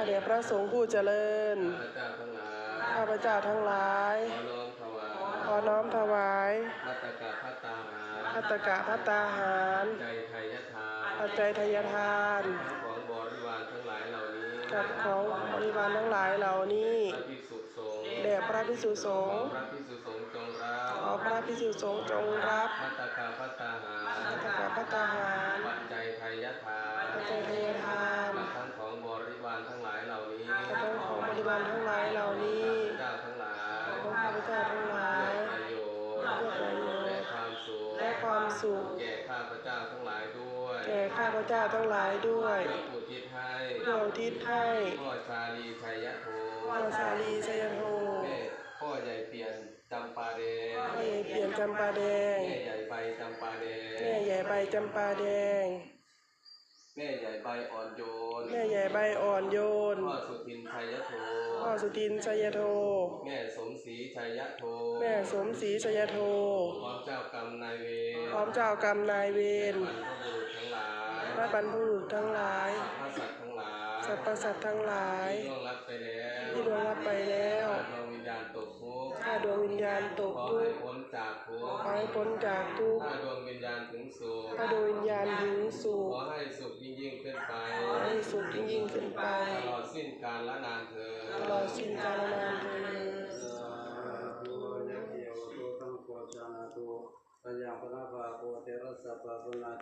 แด่พระสงฆ์ผู้เจริญข้าพเจ้าทั้งหลายขอน้อมถวายภัตตกะภัตตาหารปัจจัยทายทานของบริวารทั้งหลายเหล่านี้กับของบริวารทั้งหลายเหล่านี้แด่พระภิกษุสงฆ์ขอพระภิกษุสงฆ์จงรับภัตตกะภัตตาหารปัจจัยทายทานกับทั้งของบริวารทั้งหลายเหล่านี้ข้าพเจ้าทั้งหลายเพื่อประโยชน์และความสุขแก่ข้าพเจ้าทั้งหลายด้วยเพื่ออุทิศให้พ่อชาลีชัยโทพ่อใหญ่เปลี่ยนจำปาแดงแม่ใหญ่ใบจำปาแดงแม่ใหญ่ใบอ่อนโยนพ่อสุทินชัยโทแม่สมศรีชัยโทพร้อมเจ้ากรรมนายเวรและบรรพบุรุษทั้งหลายสรรพสัตว์ทั้งหลายที่ล่วงลับไปแล้วถ้าดวงวิญญาณตกทุกข์ขอให้พ้นจากทุกข์ถ้าดวงวิญญาณถึงสุขขอให้สุขยิ่งขึ้นไปตลอดสิ้นกาลนานเถิดสาธุยะเกี่ยวตุสังโฆชานาตุพยาพระภาโพเทระสัพพะนา